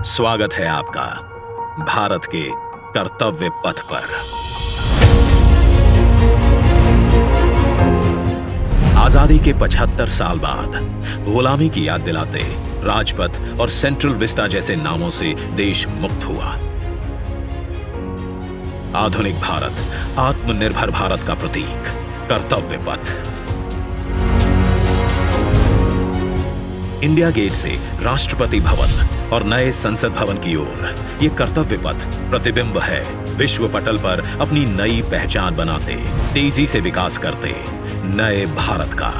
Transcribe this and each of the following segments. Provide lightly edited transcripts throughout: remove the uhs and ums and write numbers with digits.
स्वागत है आपका भारत के कर्तव्य पथ पर। आजादी के 75 साल बाद गुलामी की याद दिलाते राजपथ और सेंट्रल विस्टा जैसे नामों से देश मुक्त हुआ। आधुनिक भारत, आत्मनिर्भर भारत का प्रतीक कर्तव्य पथ। इंडिया गेट से राष्ट्रपति भवन और नए संसद भवन की ओर ये कर्तव्य पथ प्रतिबिंब है विश्व पटल पर अपनी नई पहचान बनाते, तेजी से विकास करते नए भारत का।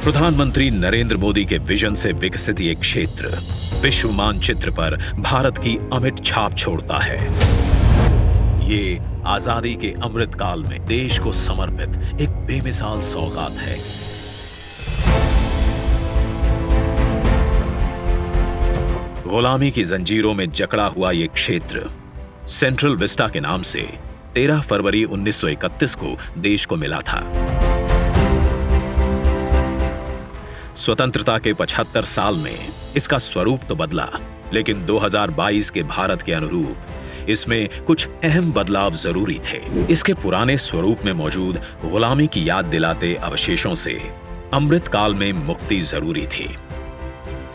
प्रधानमंत्री नरेंद्र मोदी के विजन से विकसित ये क्षेत्र विश्व मानचित्र पर भारत की अमिट छाप छोड़ता है। ये आजादी के अमृत काल में देश को समर्पित एक बेमिसाल सौगात है। गुलामी की जंजीरों में जकड़ा हुआ ये क्षेत्र सेंट्रल विस्टा के नाम से 13 फरवरी 1931 को देश को मिला था। स्वतंत्रता के 75 साल में इसका स्वरूप तो बदला, लेकिन 2022 के भारत के अनुरूप इसमें कुछ अहम बदलाव जरूरी थे। इसके पुराने स्वरूप में मौजूद गुलामी की याद दिलाते अवशेषों से अमृत काल में मुक्ति जरूरी थी।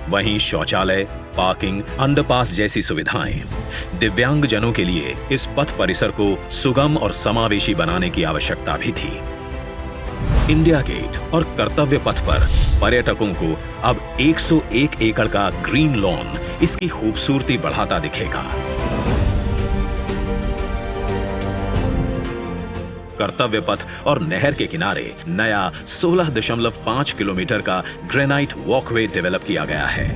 वहीं शौचालय, पार्किंग, अंडरपास जैसी सुविधाएं, दिव्यांगजनों के लिए इस पथ परिसर को सुगम और समावेशी बनाने की आवश्यकता भी थी। इंडिया गेट और कर्तव्य पथ पर पर्यटकों को अब 101 एकड़ का ग्रीन लॉन इसकी खूबसूरती बढ़ाता दिखेगा। कर्तव्य पथ और नहर के किनारे नया 16.5 किलोमीटर का ग्रेनाइट वॉकवे डेवलप किया गया है।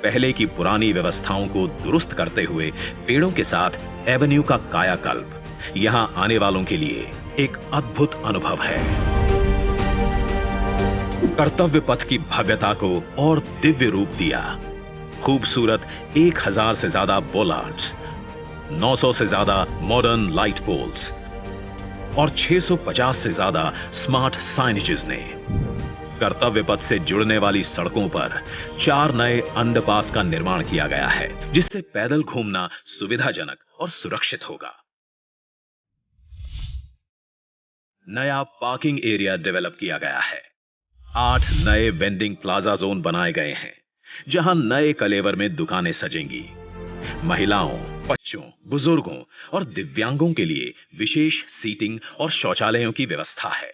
पहले की पुरानी व्यवस्थाओं को दुरुस्त करते हुए पेड़ों के साथ एवेन्यू का कायाकल्प यहां आने वालों के लिए एक अद्भुत अनुभव है। कर्तव्य पथ की भव्यता को और दिव्य रूप दिया। खूबसूरत 1000 से ज्यादा बोलार्ड्स, 900 से ज्यादा मॉडर्न लाइट पोल्स और 650 से ज्यादा स्मार्ट साइनेजेस ने कर्तव्य पथ से जुड़ने वाली सड़कों पर 4 नए अंडरपास का निर्माण किया गया है, जिससे पैदल घूमना सुविधाजनक और सुरक्षित होगा। नया पार्किंग एरिया डेवलप किया गया है। 8 नए वेंडिंग प्लाजा जोन बनाए गए हैं, जहां नए कलेवर में दुकानें सजेंगी। महिलाओं, बच्चों, बुजुर्गों और दिव्यांगों के लिए विशेष सीटिंग और शौचालयों की व्यवस्था है।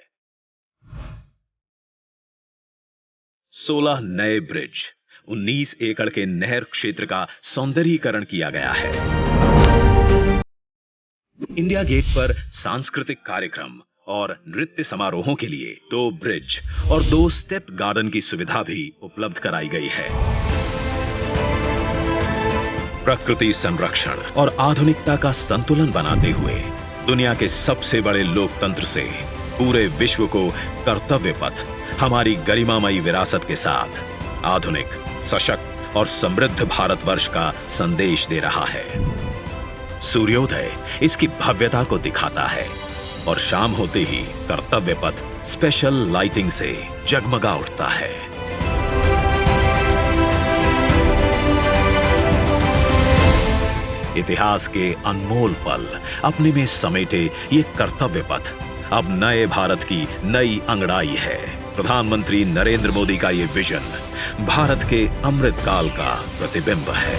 16 नए ब्रिज, 19 एकड़ के नहर क्षेत्र का सौंदर्यीकरण किया गया है। इंडिया गेट पर सांस्कृतिक कार्यक्रम और नृत्य समारोहों के लिए 2 ब्रिज और 2 स्टेप गार्डन की सुविधा भी उपलब्ध कराई गई है। प्रकृति संरक्षण और आधुनिकता का संतुलन बनाते हुए दुनिया के सबसे बड़े लोकतंत्र से पूरे विश्व को कर्तव्य पथ हमारी गरिमामयी विरासत के साथ आधुनिक, सशक्त और समृद्ध भारतवर्ष का संदेश दे रहा है। सूर्योदय इसकी भव्यता को दिखाता है और शाम होते ही कर्तव्य पथ स्पेशल लाइटिंग से जगमगा उठता है। इतिहास के अनमोल पल अपने में समेटे ये कर्तव्य पथ अब नए भारत की नई अंगड़ाई है। प्रधानमंत्री नरेंद्र मोदी का ये विजन भारत के अमृत काल का प्रतिबिंब है।